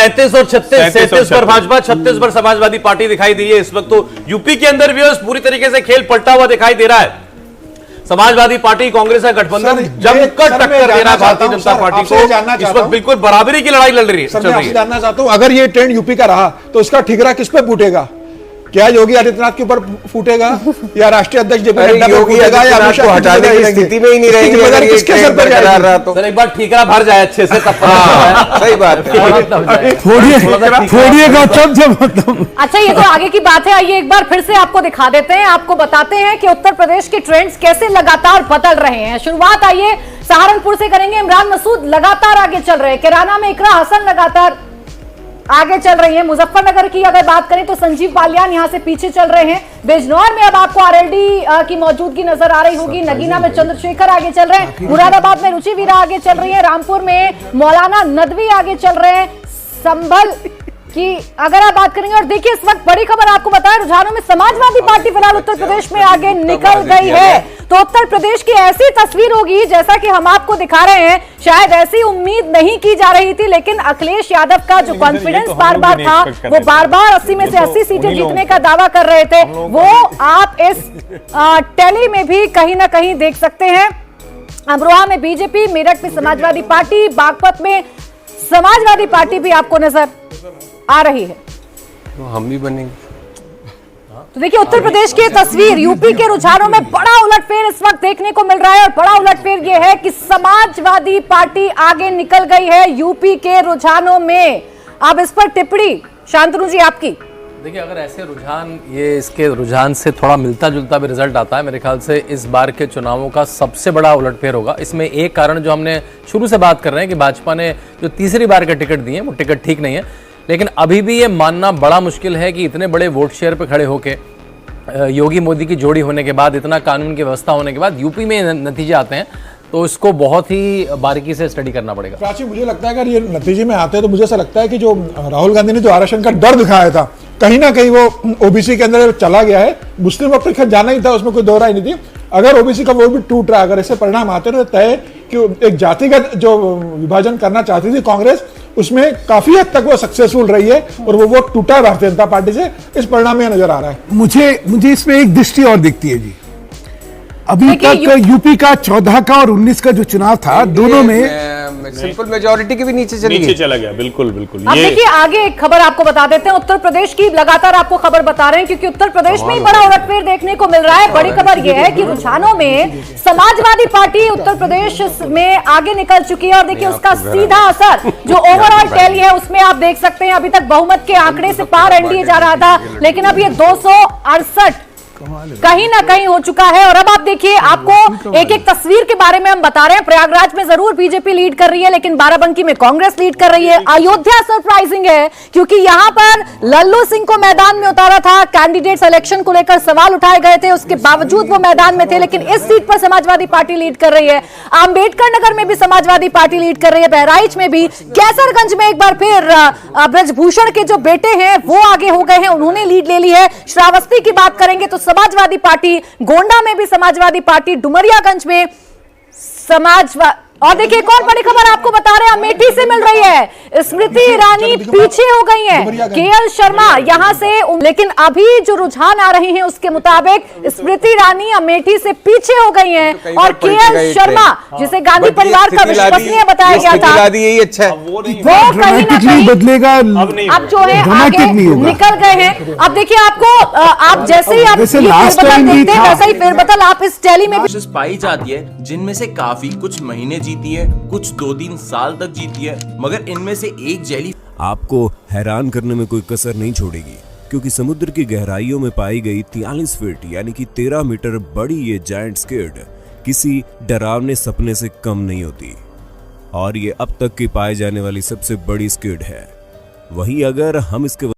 37 और 36, 37 पर भाजपा, 36 पर समाजवादी पार्टी दिखाई दी है इस वक्त। तो यूपी के अंदर भी पूरी तरीके से खेल पलटा हुआ दिखाई दे रहा है। समाजवादी पार्टी कांग्रेस का गठबंधन जमकर टक्कर दे रहा है भारतीय जनता पार्टी को। इस वक्त बिल्कुल बराबरी की लड़ाई लड़ रही है। सर, मैं आपसे जानना चाहता हूं, अगर ये ट्रेंड यूपी का रहा तो इसका ठिकरा किस पे फूटेगा? क्या योगी आदित्यनाथ के ऊपर फूटेगा या राष्ट्रीय अध्यक्ष जेपी नड्डा पे फूटेगा या अमित शाह को हटाने की स्थिति में ही नहीं रहेगी? अगर किसके सर पर जा रहा तो सर एक बार ठीकरा भर जाए अच्छे से तब सही बात है। फोड़िएगा तब जब मतलब। अच्छा, ये तो आगे की बात है। आइए एक बार फिर से आपको दिखा देते हैं, आपको बताते हैं कि उत्तर प्रदेश के ट्रेंड्स कैसे लगातार बदल रहे हैं। शुरुआत आइए सहारनपुर से करेंगे। इमरान मसूद लगातार आगे चल रहे हैं। किराना में इकरा हसन लगातार आगे चल रही है। मुजफ्फरनगर की अगर बात करें तो संजीव बालियान यहां से पीछे चल रहे हैं। बिजनौर में अब आपको आरएलडी की मौजूदगी नजर आ रही होगी। नगीना में चंद्रशेखर आगे चल रहे हैं। मुरादाबाद में रुचि वीरा आगे चल रही है। रामपुर में मौलाना नदवी आगे चल रहे हैं। संभल की अगर आप बात करेंगे, और देखिए इस वक्त बड़ी खबर आपको बताएं, रुझानों में समाजवादी पार्टी फिलहाल उत्तर प्रदेश में आगे निकल गई है। तो उत्तर प्रदेश की ऐसी तस्वीर होगी जैसा कि हम आपको दिखा रहे हैं, शायद ऐसी उम्मीद नहीं की जा रही थी, लेकिन अखिलेश यादव का जो कॉन्फिडेंस बार बार था, वो बार बार 80 में से 80 सीटें जीतने का दावा कर रहे थे, वो आप इस टैली में भी कहीं ना कहीं देख सकते हैं। अमरोहा में बीजेपी, मेरठ में समाजवादी पार्टी, बागपत में समाजवादी पार्टी भी आपको नजर आ रही है। तो हम भी बनेंगे। तो देखिए उत्तर प्रदेश की तस्वीर, यूपी के रुझानों में बड़ा उलटफेर इस वक्त देखने को मिल रहा है। और बड़ा उलटफेर यह है कि समाजवादी पार्टी आगे निकल गई है यूपी के रुझानों में। अब इस पर टिप्पणी शांतनु जी आपकी। देखिए अगर ऐसे रुझान, ये इसके रुझान से थोड़ा मिलता जुलता भी रिजल्ट आता है, मेरे ख्याल से इस बार के चुनावों का सबसे बड़ा उलटफेर होगा। इसमें एक कारण जो हमने शुरू से बात कर रहे हैं कि भाजपा ने जो तीसरी बार के टिकट दिए वो टिकट ठीक नहीं है, लेकिन अभी भी ये मानना बड़ा मुश्किल है कि इतने बड़े वोट शेयर पे खड़े होके योगी मोदी की जोड़ी होने के बाद, इतना कानून की व्यवस्था होने के बाद यूपी में नतीजे आते हैं, तो इसको बहुत ही बारीकी से स्टडी करना पड़ेगा। प्राची, मुझे लगता है अगर ये नतीजे में आते हैं तो मुझे ऐसा लगता है कि जो राहुल गांधी ने जो आरक्षण का डर दिखाया था, कहीं ना कहीं वो ओबीसी के अंदर चला गया है। मुस्लिम वक्त तक जाना ही था, उसमें कोई दो राय नहीं थी। अगर ओबीसी का वोट भी टूट रहा है, अगर ऐसे परिणाम आते तो तय कि एक जातिगत जो विभाजन करना चाहती थी कांग्रेस, उसमें काफी हद तक वो सक्सेसफुल रही है और वो वोट टूटा है भारतीय जनता पार्टी से। इस परिणाम में नजर आ रहा है। मुझे इसमें एक दृष्टि और दिखती है जी। अभी तक यूपी का 14 का और 19 का जो चुनाव था, दोनों में सिंपल मेजॉरिटी के भी नीचे चला गया। बिल्कुल बिल्कुल। अब देखिए आगे एक खबर आपको बता देते हैं, उत्तर प्रदेश की लगातार आपको खबर बता रहे हैं, क्योंकि उत्तर प्रदेश में ही बड़ा उलटफेर देखने को मिल रहा है। बड़ी खबर यह है कि रुझानों में समाजवादी पार्टी उत्तर प्रदेश में आगे निकल चुकी है। और देखिए उसका सीधा असर जो ओवरऑल टैली है उसमें आप देख सकते हैं। अभी तक बहुमत के आंकड़े से पार एनडीए जा रहा था, लेकिन अब ये 268 कहीं ना कहीं हो चुका है। और अब आप देखिए, आपको एक एक तस्वीर के बारे में हम बता रहे हैं। प्रयागराज में जरूर बीजेपी लीड कर रही है, लेकिन बाराबंकी में कांग्रेस लीड कर रही है। अयोध्या सरप्राइजिंग है, क्योंकि यहां पर लल्लू सिंह को मैदान में उतारा था। कैंडिडेट सिलेक्शन को लेकर सवाल उठाए गए थे, उसके बावजूद वो मैदान में थे, लेकिन इस सीट पर समाजवादी पार्टी लीड कर रही है। अंबेडकर नगर में भी समाजवादी पार्टी लीड कर रही है, बहराइच में भी। कैसरगंज में एक बार फिर ब्रजभूषण के जो बेटे हैं वो आगे हो गए हैं, उन्होंने लीड ले ली है। श्रावस्ती की बात करेंगे तो समाजवादी पार्टी, गोंडा में भी समाजवादी पार्टी, डुमरियागंज में और देखिए एक और बड़ी खबर आपको बता रहे हैं, अमेठी से मिल रही है। स्मृति ईरानी पीछे हो गई हैं, केएल शर्मा यहां से, लेकिन अभी जो रुझान आ रहे हैं उसके मुताबिक स्मृति ईरानी अमेठी से पीछे हो गई हैं। और केएल शर्मा, जिसे गांधी परिवार का विश्वसनीय बताया गया था, यही अच्छा है, वो कहीं ना कहीं बदलेगा। अब जो है आगे निकल गए हैं। अब देखिए आपको, आप जैसे ही आप फेरबदल देखते हैं वैसा ही फेरबदल आप इस टैली में भी पाई जाती है, जिनमें से काफी कुछ महीने जीती है, कुछ 2-3 साल तक जीती है, मगर इनमें से एक जेली आपको हैरान करने में कोई कसर नहीं छोड़ेगी, क्योंकि समुद्र की गहराइयों में पाई गई 43 फीट यानी कि 13 मीटर बड़ी ये जायंट स्क्विड किसी डरावने सपने से कम नहीं होती, और ये अब तक की पाए जाने वाली सबसे बड़ी स्क्विड है। वहीं अगर हम इसके